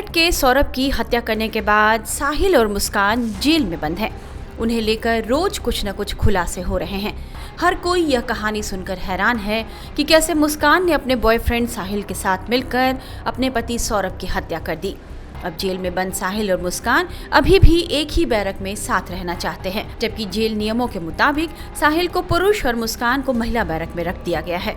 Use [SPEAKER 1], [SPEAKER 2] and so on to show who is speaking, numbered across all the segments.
[SPEAKER 1] मेरठ के सौरभ की हत्या करने के बाद साहिल और मुस्कान जेल में बंद हैं। उन्हें लेकर रोज कुछ न कुछ खुलासे हो रहे हैं। हर कोई यह कहानी सुनकर हैरान है कि कैसे मुस्कान ने अपने बॉयफ्रेंड साहिल के साथ मिलकर अपने पति सौरभ की हत्या कर दी। अब जेल में बंद साहिल और मुस्कान अभी भी एक ही बैरक में साथ रहना चाहते हैं, जबकि जेल नियमों के मुताबिक साहिल को पुरुष और मुस्कान को महिला बैरक में रख दिया गया है।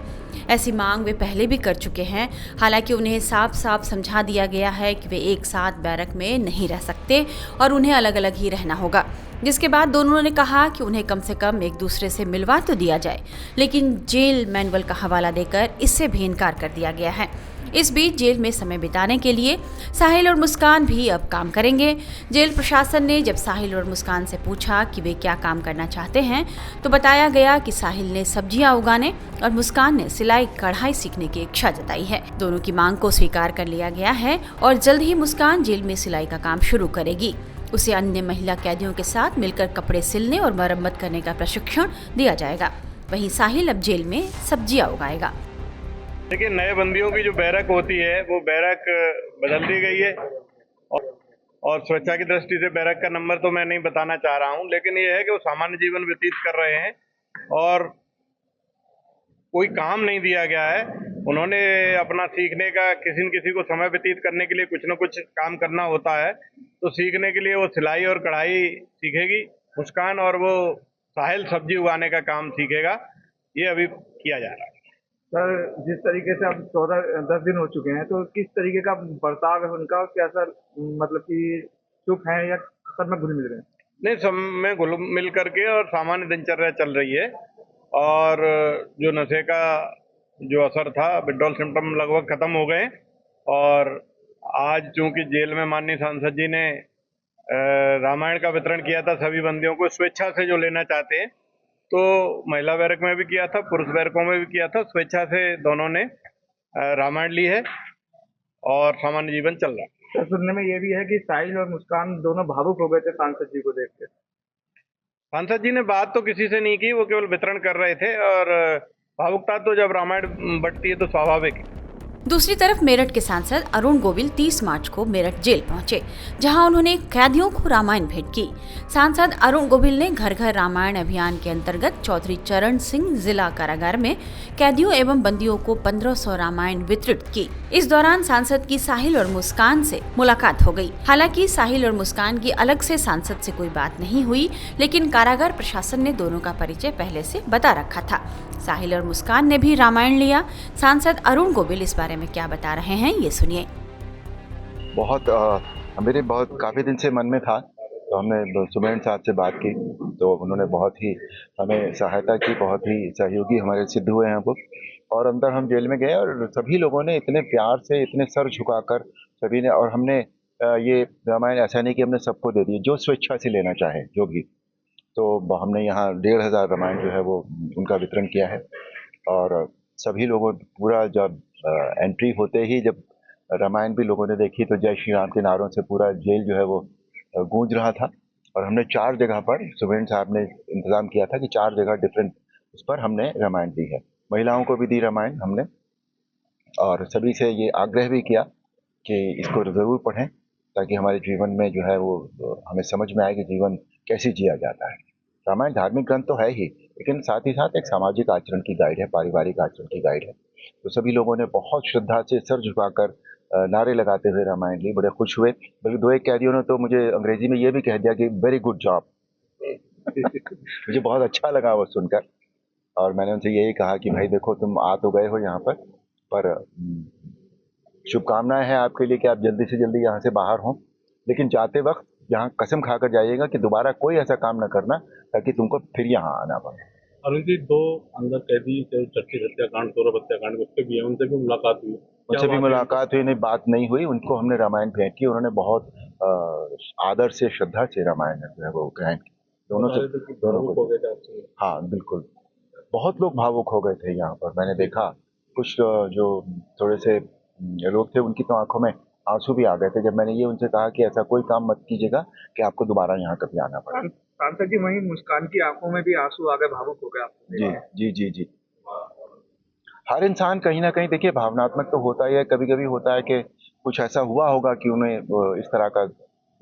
[SPEAKER 1] ऐसी मांग वे पहले भी कर चुके हैं। हालांकि उन्हें साफ साफ समझा दिया गया है कि वे एक साथ बैरक में नहीं रह सकते और उन्हें अलग अलग ही रहना होगा, जिसके बाद दोनों ने कहा कि उन्हें कम से कम एक दूसरे से मिलवा तो दिया जाए, लेकिन जेल मैनुअल का हवाला देकर इससे भी इनकार कर दिया गया है। इस बीच जेल में समय बिताने के लिए साहिल और मुस्कान भी अब काम करेंगे। जेल प्रशासन ने जब साहिल और मुस्कान से पूछा कि वे क्या काम करना चाहते हैं, तो बताया गया कि साहिल ने सब्जियां उगाने और मुस्कान ने सिलाई कढ़ाई सीखने की इच्छा जताई है। दोनों की मांग को स्वीकार कर लिया गया है और जल्द ही मुस्कान जेल में सिलाई का काम शुरू करेगी। उसे अन्य महिला कैदियों के साथ मिलकर कपड़े सिलने और मरम्मत करने का प्रशिक्षण दिया जाएगा। वहीं साहिल अब जेल में सब्जियां उगाएगा।
[SPEAKER 2] देखिए, नए बंदियों की जो बैरक होती है वो बैरक बदल दी गई है और सुरक्षा की दृष्टि से बैरक का नंबर तो मैं नहीं बताना चाह रहा हूं, लेकिन ये है कि वो सामान्य जीवन व्यतीत कर रहे हैं और कोई काम नहीं दिया गया है। उन्होंने अपना सीखने का किसी न किसी को समय व्यतीत करने के लिए कुछ न कुछ काम करना होता है, तो सीखने के लिए वो सिलाई और कढ़ाई सीखेगी मुस्कान, और वो साहिल सब्जी उगाने का काम सीखेगा। ये अभी किया जा रहा है।
[SPEAKER 3] सर, जिस तरीके से अब 10 दिन हो चुके हैं, तो किस तरीके का बर्ताव है उनका? क्या सर मतलब कि चुप हैं या सब में घुल मिल रहे हैं?
[SPEAKER 2] नहीं, सब में घुल मिल करके और सामान्य दिनचर्या चल रही है और जो नशे का जो असर था, विड्रॉल सिम्टम लगभग खत्म हो गए। और आज चूंकि जेल में माननीय सांसद जी ने रामायण का वितरण किया था सभी बंदियों को स्वेच्छा से जो लेना चाहते हैं, तो महिला बैरक में भी किया था, पुरुष बैरकों में भी किया था। स्वेच्छा से दोनों ने रामायण ली है और सामान्य जीवन चल रहा है।
[SPEAKER 3] सर, सुनने में ये भी है कि साहिल और मुस्कान दोनों भावुक हो गए थे सांसद जी को देख के।
[SPEAKER 2] सांसद जी ने बात तो किसी से नहीं की, वो केवल वितरण कर रहे थे और भावुकता तो जब रामायण बटती है तो स्वाभाविक है।
[SPEAKER 1] दूसरी तरफ मेरठ के सांसद अरुण गोविल 30 मार्च को मेरठ जेल पहुंचे, जहां उन्होंने कैदियों को रामायण भेंट की। सांसद अरुण गोविल ने घर घर रामायण अभियान के अंतर्गत चौधरी चरण सिंह जिला कारागार में कैदियों एवं बंदियों को 1500 रामायण वितरित की। इस दौरान सांसद की साहिल और मुस्कान से मुलाकात हो गई। हालांकि साहिल और मुस्कान की अलग से सांसद से कोई बात नहीं हुई, लेकिन कारागार प्रशासन ने दोनों का परिचय पहले से बता रखा था। साहिल और मुस्कान ने भी रामायण लिया। सांसद अरुण गोविल इस बारे में क्या बता रहे हैं, ये सुनिए।
[SPEAKER 4] मेरे काफ़ी दिन से मन में था, तो हमने सुमेन साहब से बात की, तो उन्होंने बहुत ही हमें सहायता की, बहुत ही सहयोगी हमारे सिद्ध हुए हैं वो। और अंदर हम जेल में गए और सभी लोगों ने इतने प्यार से, इतने सर झुकाकर सभी ने, और हमने ये रामायण ऐसा नहीं कि हमने सबको दे दिए, जो स्वेच्छा से लेना चाहे जो भी, तो हमने यहाँ 1500 रामायण जो है वो उनका वितरण किया है। और सभी लोगों पूरा जब एंट्री होते ही जब रामायण भी लोगों ने देखी, तो जय श्री राम के नारों से पूरा जेल जो है वो गूंज रहा था। और हमने 4 जगह पर, सुमेन साहब ने इंतज़ाम किया था कि 4 जगह डिफरेंट उस पर हमने रामायण दी है। महिलाओं को भी दी रामायण हमने, और सभी से ये आग्रह भी किया कि इसको ज़रूर पढ़ें, ताकि हमारे जीवन में जो है वो हमें समझ में आए कि जीवन कैसे जिया जाता है। रामायण धार्मिक ग्रंथ तो है ही, लेकिन साथ ही साथ एक सामाजिक आचरण की गाइड है, पारिवारिक आचरण की गाइड है। तो सभी लोगों ने बहुत श्रद्धा से सर झुकाकर नारे लगाते हुए रामायण ली, बड़े खुश हुए। बल्कि 2-1 कैदियों ने तो मुझे अंग्रेजी में ये भी कह दिया कि वेरी गुड जॉब। मुझे बहुत अच्छा लगा वो सुनकर, और मैंने उनसे यही कहा कि भाई देखो, तुम आ तो गए हो यहाँ पर शुभकामनाएं हैं आपके लिए कि आप जल्दी से जल्दी यहाँ से बाहर हों, लेकिन जाते वक्त यहाँ कसम खाकर जाइएगा कि दोबारा कोई ऐसा काम न करना, ताकि तुमको फिर यहाँ आना पड़े।
[SPEAKER 5] अरुण जी, 2 अंदर कैदी जो चर्चित हत्याकांड, सौरभ हत्याकांड, उसके भी है, उनसे भी मुलाकात हुई?
[SPEAKER 4] उनसे भी मुलाकात हुई, नहीं बात नहीं हुई। उनको हमने रामायण भेंट की, उन्होंने बहुत आदर से, श्रद्धा से रामायण जो है वो ग्रहण की। दोनों को। हाँ बिल्कुल, बहुत लोग भावुक हो गए थे यहाँ पर। मैंने देखा कुछ जो थोड़े से लोग थे, उनकी तो आंखों में आंसू भी आ गए थे जब मैंने ये उनसे कहा कि ऐसा कोई काम मत कीजिएगा कि आपको दोबारा यहाँ कभी आना पड़े।
[SPEAKER 3] सांसद जी, वहीं मुस्कान की आंखों में भी आंसू आ गए, भावुक हो गए आप?
[SPEAKER 4] जी जी जी जी। हर इंसान कहीं ना कहीं, देखिए, भावनात्मक तो होता ही है। कभी कभी होता है कि कुछ ऐसा हुआ होगा कि उन्हें इस तरह का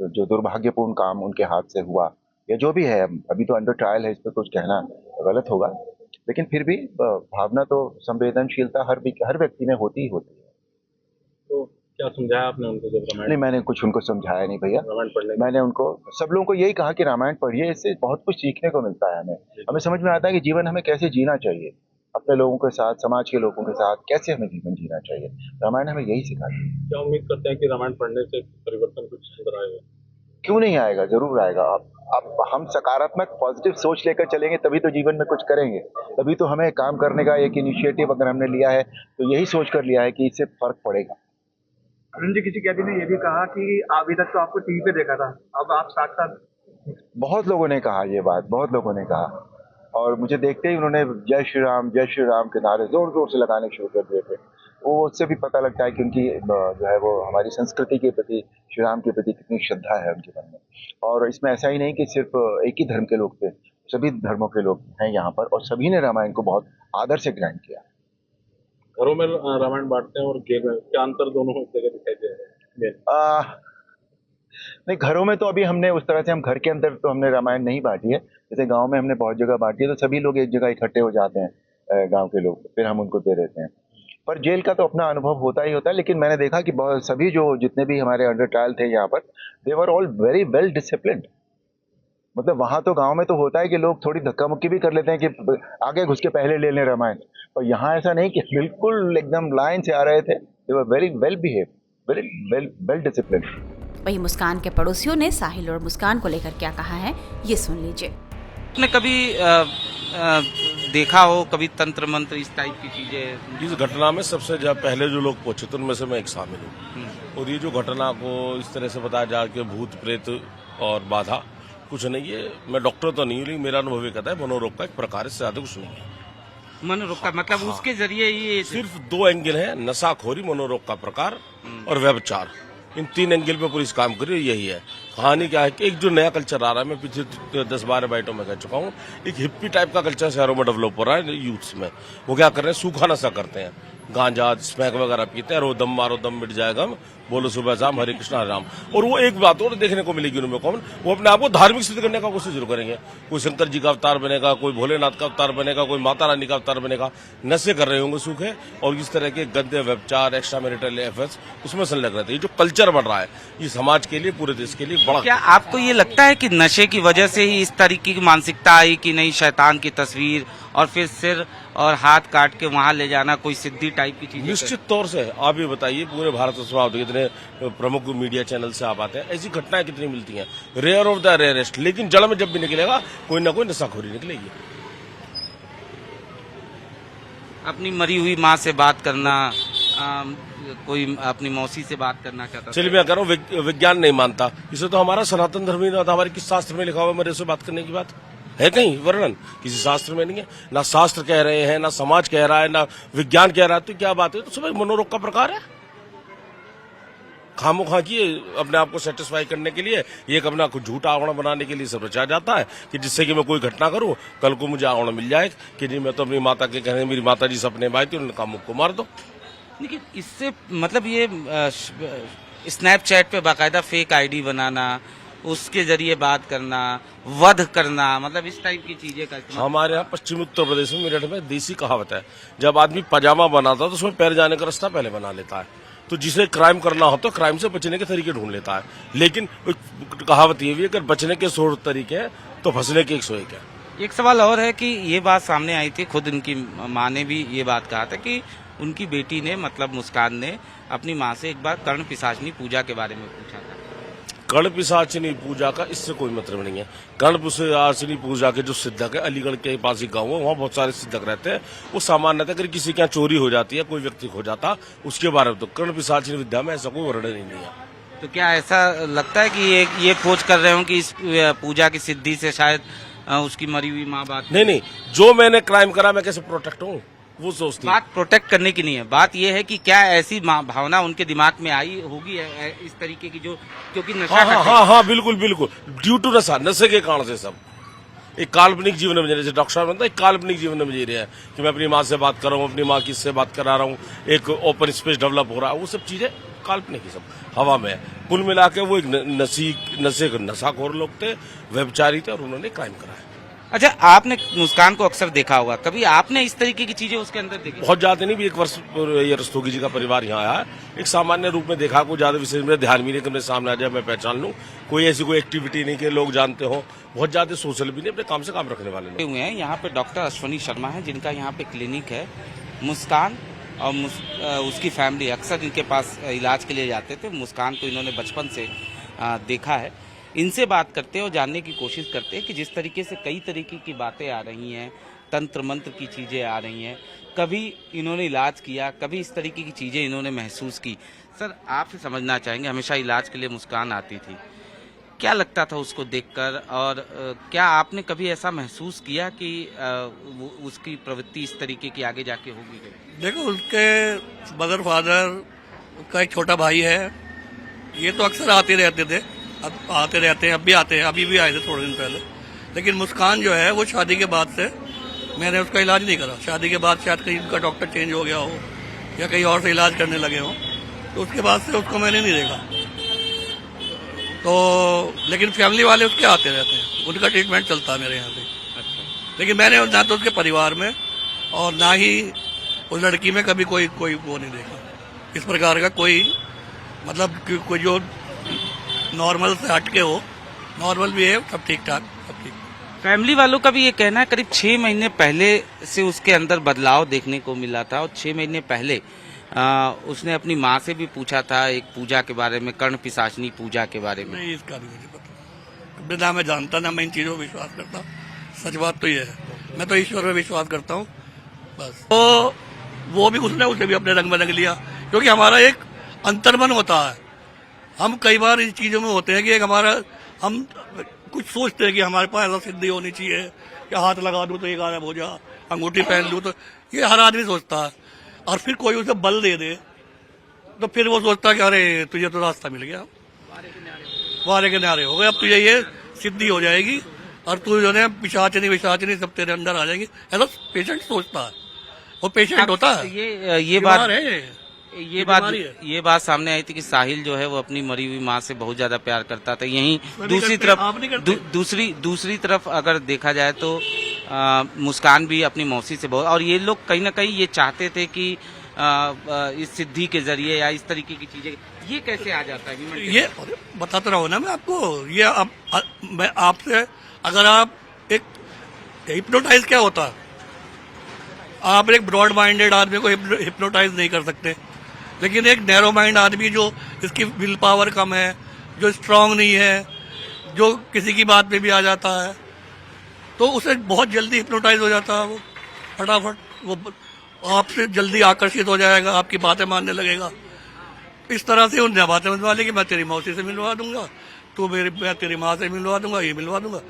[SPEAKER 4] जो दुर्भाग्यपूर्ण काम उनके हाथ से हुआ या जो भी है, अभी तो अंडर ट्रायल है, इस पर कुछ कहना गलत होगा, लेकिन फिर भी भावना तो संवेदनशीलता हर व्यक्ति में होती ही होती है।
[SPEAKER 5] तो क्या समझाया आपने उनको जब रामायण?
[SPEAKER 4] नहीं, मैंने कुछ उनको समझाया नहीं भैया।
[SPEAKER 5] रामायण पढ़ने
[SPEAKER 4] मैंने उनको सब लोगों को यही कहा कि रामायण पढ़िए, इससे बहुत कुछ सीखने को मिलता है। हमें समझ में आता है कि जीवन हमें कैसे जीना चाहिए, अपने लोगों के साथ, समाज के लोगों के साथ कैसे हमें जीवन जीना चाहिए। रामायण हमें यही सिखाती है।
[SPEAKER 5] क्या उम्मीद करते हैं कि रामायण पढ़ने से परिवर्तन कुछ अंदर आएगा?
[SPEAKER 4] क्यों नहीं आएगा, जरूर आएगा। अब हम सकारात्मक पॉजिटिव सोच लेकर चलेंगे तभी तो जीवन में कुछ करेंगे, तभी तो हमें काम करने का एक इनिशिएटिव अगर हमने लिया है तो यही सोच कर लिया है कि इससे फर्क पड़ेगा।
[SPEAKER 3] अरुण जी, किसी कैदी ने ये भी कहा कि अभी तक तो आपको टीवी पे देखा था, अब आप साथ
[SPEAKER 4] बहुत लोगों ने कहा ये बात, बहुत लोगों ने कहा, और मुझे देखते ही उन्होंने जय श्री राम के नारे जोर जोर से लगाने शुरू कर दिए थे। वो उससे भी पता लगता है कि उनकी जो है वो हमारी संस्कृति के प्रति, श्री राम के प्रति कितनी श्रद्धा है उनके मन में। और इसमें ऐसा ही नहीं कि सिर्फ एक ही धर्म के लोग थे, सभी धर्मों के लोग हैं यहाँ पर, और सभी ने रामायण को बहुत आदर से ग्रहण किया।
[SPEAKER 5] घरों में रामायण बांटते हैं और जेल में क्या अंतर दोनों जगह दिखाई दे रहे हैं?
[SPEAKER 4] नहीं, घरों में तो अभी हमने उस तरह से, हम घर के अंदर तो हमने रामायण नहीं बांटी है। जैसे गांव में हमने बहुत जगह बांटी है, तो सभी लोग एक जगह इकट्ठे हो जाते हैं, गांव के लोग, फिर हम उनको दे देते हैं। पर जेल का तो अपना अनुभव होता ही होता है। लेकिन मैंने देखा कि बहुत सभी जो जितने भी हमारे अंडर ट्रायल थे यहाँ पर, they were all very well disciplined. मतलब वहां तो गांव में तो होता है कि लोग थोड़ी धक्का मुक्की भी कर लेते हैं कि आगे घुस के पहले ले लें रामायण, और यहाँ ऐसा नहीं कि बिल्कुल एकदम लाइन से आ रहे थे। They were very well behave, very well disciplined.
[SPEAKER 1] वहीं मुस्कान के पड़ोसियों ने साहिल और मुस्कान को लेकर क्या कहा है, ये सुन लीजिए।
[SPEAKER 6] आपने कभी देखा हो कभी तंत्र मंत्र इस टाइप की चीजें?
[SPEAKER 7] इस घटना में सबसे पहले जो लोग पहुंचे थे उनमें से मैं एक शामिल हूँ। और ये जो घटना को इस तरह से बताया जा कि भूत प्रेत और बाधा कुछ नहीं है। मैं डॉक्टर तो नहीं हूँ, लेकिन मेरा अनुभव ये कहता है मनोरोग का एक प्रकार, इससे ज्यादा कुछ नहीं है।
[SPEAKER 6] मनोरोग का मतलब उसके जरिए ये
[SPEAKER 7] सिर्फ दो एंगल है, नशाखोरी, मनोरोग का प्रकार और व्यभिचार। इन 3 एंगल पे पुलिस काम कर रही है। यही है कहानी। क्या है कि एक जो नया कल्चर आ रहा है, मैं पिछले 10-12 बाइटों में कह चुका हूँ, एक हिप्पी टाइप का कल्चर शहरों में डेवलप हो रहा है यूथ्स में। वो क्या कर रहे हैं, सूखा नशा करते हैं, गांजा स्मैक वगैरह पीते हैं, और वो दम मारो दम मिट जाएगा, बोलो सुबह शाम हरे कृष्ण हरे राम। और वो एक बात और देखने को मिलेगी उनमें कौन, वो अपने आप को धार्मिक सिद्ध करने का कोशिश जरूर करेंगे। कोई शंकर जी का अवतार बनेगा, कोई भोलेनाथ का अवतार बनेगा, कोई माता रानी का अवतार बनेगा। नशे कर रहे होंगे सूखे, और इस तरह के गंदे व्यभिचार, एक्स्ट्रा मैरिटल अफेयर्स उसमें संलग्न रहते हैं। ये जो कल्चर बढ़ रहा है, ये समाज के लिए, पूरे देश के लिए बड़ा।
[SPEAKER 6] क्या आपको ये लगता है कि नशे की वजह से ही इस तरीके की मानसिकता आई कि नहीं, शैतान की तस्वीर और फिर सिर और हाथ काट के वहां ले जाना, कोई सिद्धि टाइप की चीज?
[SPEAKER 7] निश्चित तौर से। आप ये बताइए, पूरे भारत में कितने प्रमुख मीडिया चैनल से आप आते हैं, ऐसी घटनाएं कितनी मिलती हैं, रेयर ऑफ द रेयरेस्ट। लेकिन जड़ में जब भी निकलेगा कोई ना कोई नशाखोरी निकलेगी।
[SPEAKER 6] अपनी मरी हुई माँ से बात करना, कोई अपनी मौसी से बात करना चाहता।
[SPEAKER 7] चलिए मैं कह रहा हूँ, विज्ञान नहीं मानता इसे, तो हमारा सनातन धर्म ही नहीं होता। हमारे किस शास्त्र में लिखा हुआ मरे से बात करने की बात है? कहीं वर्णन किसी शास्त्र में नहीं है। ना शास्त्र कह रहे हैं, ना समाज कह रहा है, ना विज्ञान कह रहा है। तो क्या बात है? तो सब मनोरोग का प्रकार है। खामोखा की अपने आप को सेटिस्फाई करने के लिए, एक अपना कुछ झूठा आवरण बनाने के लिए सब रचा जाता है कि जिससे कि मैं कोई घटना करूं, कल को मुझे आवरण मिल जाए कि नहीं, मैं तो अपनी माता के कहने, मेरी माता जी सपने में आई थी, उन्होंने कहा मुख को मार दो।
[SPEAKER 6] लेकिन इससे मतलब ये स्नैपचैट पे बाकायदा फेक आईडी बनाना, उसके जरिए बात करना, वध करना, मतलब इस टाइप की चीजें का इस्तेमाल।
[SPEAKER 7] हमारे यहाँ पश्चिमी उत्तर प्रदेश में मेरठ में देसी कहावत है, जब आदमी पजामा बनाता है तो उसमें पैर जाने का रास्ता पहले बना लेता है। तो जिसे क्राइम करना हो तो क्राइम से बचने के तरीके ढूंढ लेता है। लेकिन कहावत ये भी है, अगर बचने के 100 तरीके हैं तो फंसने के 101 है।
[SPEAKER 6] एक सवाल और है कि ये बात सामने आई थी, खुद उनकी माँ ने भी ये बात कहा था कि उनकी बेटी ने, मतलब मुस्कान ने, अपनी माँ से एक बार कर्ण पिशाचनी पूजा के बारे में पूछा था।
[SPEAKER 7] कर्ण पिशाचनी पूजा का इससे कोई मतलब नहीं है। कर्ण पिशाचनी पूजा के जो सिद्धक है, अलीगढ़ के पास ही गाँव है, वहाँ बहुत सारे सिद्धक रहते हैं। वो सामान्यतः अगर किसी के यहाँ चोरी हो जाती है, कोई व्यक्ति खो जाता, उसके बारे में तो कर्ण पिशाचनी विद्या में ऐसा कोई वर्णन ही नहीं है।
[SPEAKER 6] तो क्या ऐसा लगता है कि ये खोज कर रहे हो कि इस पूजा की सिद्धि से शायद उसकी मरी हुई माँ बात?
[SPEAKER 7] नहीं, जो मैंने क्राइम करा मैं कैसे प्रोटेक्ट हूँ, वो सोचती।
[SPEAKER 6] बात प्रोटेक्ट करने की नहीं है, बात यह है कि क्या ऐसी भावना उनके दिमाग में आई होगी इस तरीके की, जो क्योंकि नशा
[SPEAKER 7] हाँ, बिल्कुल ड्यू टू नशे के कारण से सब एक काल्पनिक जीवन में, जैसे डॉक्टर साहब ने एक काल्पनिक जीवन में जी रहे हैं कि मैं अपनी माँ से बात कर रहा हूँ, अपनी माँ की इससे बात करा रहा हूँ, एक ओपन स्पेस डेवलप हो रहा है, वो सब चीजें काल्पनिक ही सब हवा में है। कुल मिला के वो एक नशाखोर लोग थे, व्यभिचारी थे और उन्होंने क्राइम करा है।
[SPEAKER 6] अच्छा, आपने मुस्कान को अक्सर देखा होगा, कभी आपने इस तरीके की चीजें उसके अंदर देखी?
[SPEAKER 7] बहुत ज्यादा नहीं, भी 1 वर्ष ये रस्तोगी जी का परिवार यहाँ आया, एक सामान्य रूप में देखा, कोई ज्यादा विशेष मेरे ध्यान भी नहीं कि मेरे सामने आ जाए मैं पहचान लूं। कोई ऐसी कोई एक्टिविटी नहीं कि लोग जानते हो, बहुत ज्यादा सोशल भी नहीं, अपने काम से काम रखने वाले लोग
[SPEAKER 6] हुए हैं। यहाँ पे डॉक्टर अश्वनी शर्मा है जिनका यहाँ पे क्लिनिक है। मुस्कान और उसकी फैमिली अक्सर इनके पास इलाज के लिए जाते थे। मुस्कान को इन्होंने बचपन से देखा है। इनसे बात करते हैं और जानने की कोशिश करते हैं कि जिस तरीके से कई तरीके की बातें आ रही हैं, तंत्र मंत्र की चीज़ें आ रही हैं, कभी इन्होंने इलाज किया, कभी इस तरीके की चीज़ें इन्होंने महसूस की। सर, आपसे समझना चाहेंगे, हमेशा इलाज के लिए मुस्कान आती थी, क्या लगता था उसको देखकर, और क्या आपने कभी ऐसा महसूस किया कि उसकी प्रवृत्ति इस तरीके की आगे जाके होगी?
[SPEAKER 8] देखो, उसके मदर फादर, उसका एक छोटा भाई है, ये तो अक्सर आते रहते थे, अब आते रहते हैं, अब भी आते हैं, अभी भी आए थे थोड़े दिन पहले। लेकिन मुस्कान जो है वो शादी के बाद से मैंने उसका इलाज नहीं करा। शादी के बाद शायद कहीं उनका डॉक्टर चेंज हो गया हो या कहीं और से इलाज करने लगे हो, तो उसके बाद से उसको मैंने नहीं देखा। तो लेकिन फैमिली वाले उसके आते रहते हैं, उनका ट्रीटमेंट चलता है मेरे यहाँ पे। लेकिन मैंने ना तो उसके परिवार में और ना ही उस लड़की में कभी कोई वो नहीं देखा इस प्रकार का कोई, मतलब कोई जो नॉर्मल से हटके हो, नॉर्मल भी है, सब ठीक ठाक, सब ठीक।
[SPEAKER 6] फैमिली वालों का भी ये कहना है करीब 6 महीने पहले से उसके अंदर बदलाव देखने को मिला था, और 6 महीने पहले उसने अपनी माँ से भी पूछा था एक पूजा के बारे में, कर्ण पिशाचनी पूजा के बारे में।
[SPEAKER 8] नहीं, इसका नहीं मुझे पता, ना मैं जानता, ना मैं इन चीज़ों पर विश्वास करता। सच बात तो ये है, मैं तो ईश्वर में विश्वास करता हूँ बस। तो वो भी उसे भी अपने रंग में रंग लिया, क्योंकि हमारा एक अंतर्मन होता है। हम कई बार इस चीज़ों में होते हैं कि एक हम कुछ सोचते हैं कि हमारे पास ऐसा सिद्धि होनी चाहिए कि हाथ लगा दूं तो ये गायब हो जा, अंगूठी पहन लूं तो, ये हर आदमी सोचता है। और फिर कोई उसे बल दे दे तो फिर वो सोचता है कि अरे तुझे तो रास्ता मिल गया, वारे के नारे हो गए, अब तुझे ये सिद्धि हो जाएगी और तू जो है पिशाचनी सब तेरे अंदर आ जाएगी। ऐसा पेशेंट सोचता है, वो पेशेंट होता है।
[SPEAKER 6] ये बात सामने आई थी कि साहिल जो है वो अपनी मरी हुई माँ से बहुत ज्यादा प्यार करता था। यहीं दूसरी तरफ अगर देखा जाए तो मुस्कान भी अपनी मौसी से बहुत, और ये लोग कहीं ना कहीं ये चाहते थे कि इस सिद्धि के जरिए या इस तरीके की चीजें, ये कैसे आ जाता है?
[SPEAKER 8] ये बताता रहा हूँ ना मैं आपको। ये मैं आपसे, अगर आप एक हिप्नोटाइज क्या होता है, आप एक ब्रॉड माइंडेड आदमी को हिप्नोटाइज नहीं कर सकते, लेकिन एक नैरो माइंड आदमी जो इसकी विल पावर कम है, जो स्ट्रांग नहीं है, जो किसी की बात पे भी आ जाता है, तो उसे बहुत जल्दी हिप्नोटाइज हो जाता है। वो फटाफट वो आपसे जल्दी आकर्षित हो जाएगा, आपकी बातें मानने लगेगा। इस तरह से उन बातें मिलवा ली कि मैं तेरी मौसी से मिलवा दूंगा, मैं तेरी माँ से मिलवा दूंगा, ये मिलवा दूंगा।